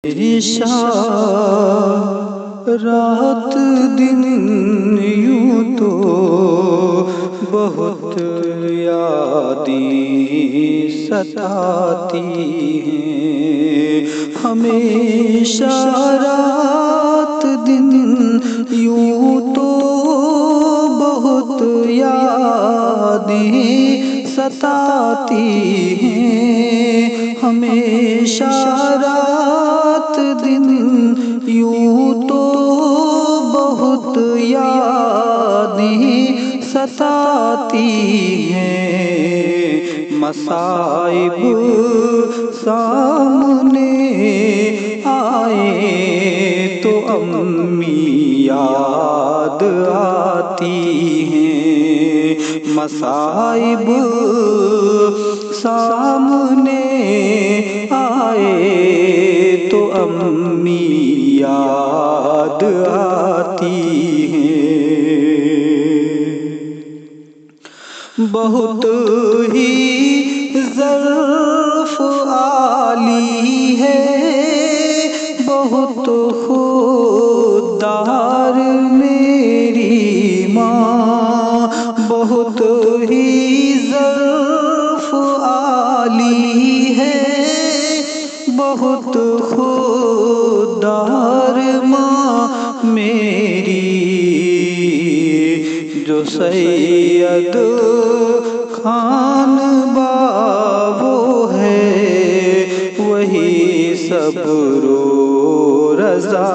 ہمیشہ رات دن یوں تو بہت یادیں ستاتی ہیں، ہمیشہ رات دن یوں تو بہت یادیں ستاتی ہیں، ہمیشہ رات دن یوں تو بہت یادیں ستاتی ہیں، مصائب سامنے آئے تو امی یاد آتی ہیں، مصائب سامنے آئے تو امی یاد آتی ہیں، بہت ہی ظرف عالی ہے، بہت خوددار میری ماں، بہت ہی ظرف عالی ہے، بہت خوددار ماں میری، جو سید خان بابو ہے وہی صبر و رضا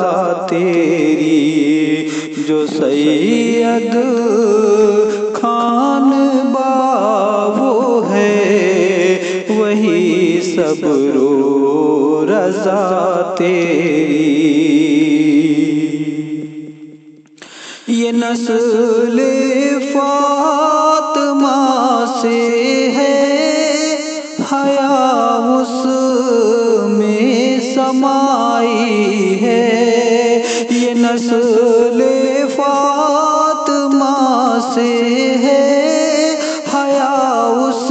تیری، جو سید خان بابو ہے وہی صبر و رضا تیری، یہ نسل فاطمہ سے ہے، حیا اس میں سمائی ہے، یہ نسل فاطمہ سے ہے، حیا اس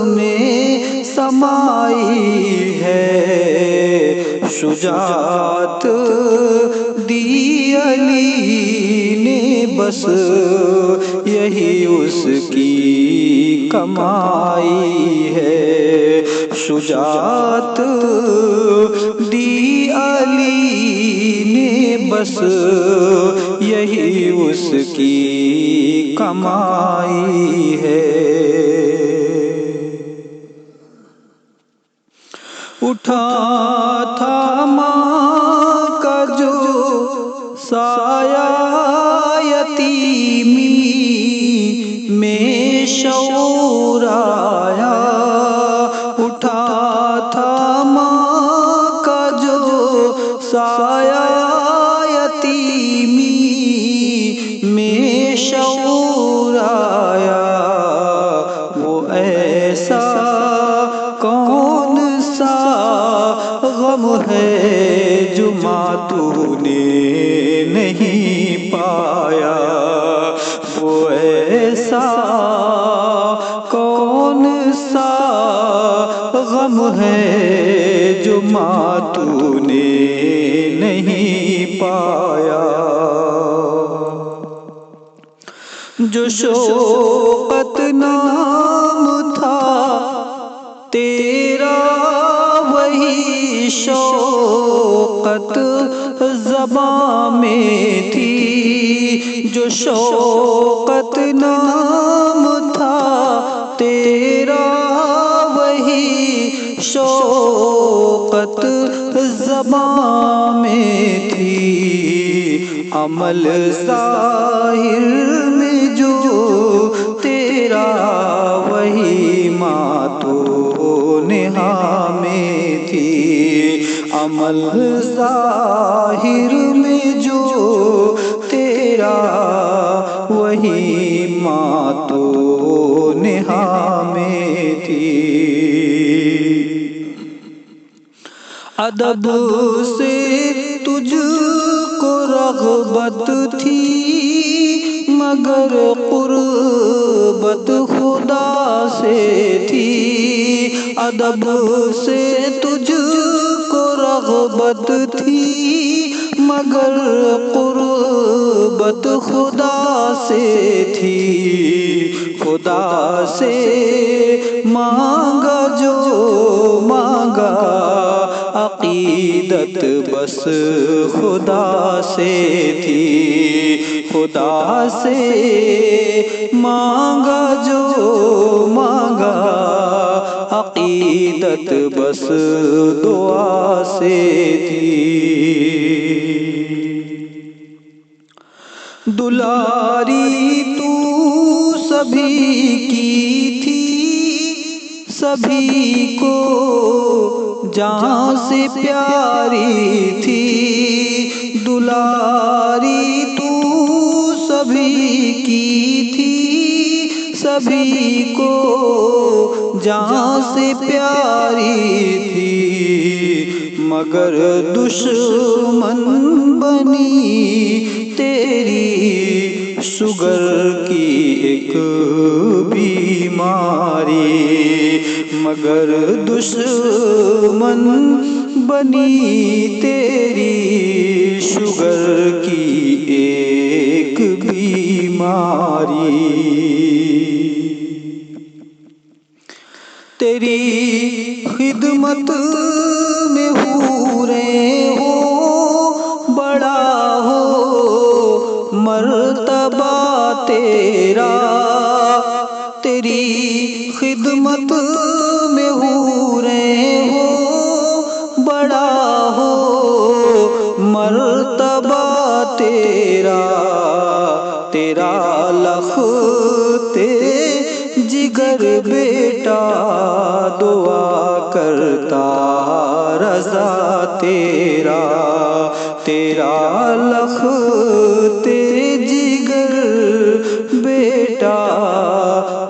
میں سمائی ہے، شجاعت دی علی نے بس یہی اس کی کمائی ہے، شجاعت دی علی نے بس یہی اس کی کمائی ہے، اٹھا تھا ماں کا جو سایہ یتیمی میں شعور آیا، اٹھا تھا ماں کا جو سایہ یتیمی میں شعور آیا، وہ ایسا کون سا غم ہے جو ماں تو نے نہیں پایا، وہ ایسا کون سا غم ہے جو ماں تو نے نہیں پایا، جو شوقت نام تھا تیرا وہی شوقت زباں میں تھی، جو شوقت نام تھا تیرا وہی شوقت زباں میں تھی، عمل ظاہر میں جو تیرا وہی ماں تو نہا میں تھی، عمل ظاہر میں جو تیرا وہی ماں تو نہا میں تھی، ادب سے تجھ کو رغبت تھی مگر قربت خدا سے تھی، ادب سے تجھ کو رغبت رغبت تھی مگر قربت خدا سے تھی، خدا سے مانگا جو مانگا عقیدت بس خدا سے تھی، خدا سے مانگا جو مانگا عقیدت بس دعا سے تھی۔ دلاری تو سبھی کی تھی، سبھی کو جان سے پیاری تھی، دلاری تو سبھی کی تھی، سبھی کو جان سے پیاری تھی، مگر دشمن بنی تیری شوگر کی ایک بیماری، مگر دشمن بنی تیری شوگر کی ایک بیماری۔ تیری خدمت میں حوریں ہو، بڑا ہو مرتبہ تیرا، تیری خدمت میں حوریں ہو، بڑا ہو مرتبہ تیرا، تیرا لخت جگر بیٹا دعا کرتا رضا تیرا، تیرا لخت جگر بیٹا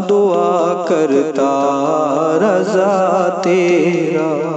دعا کرتا رضا تیرا۔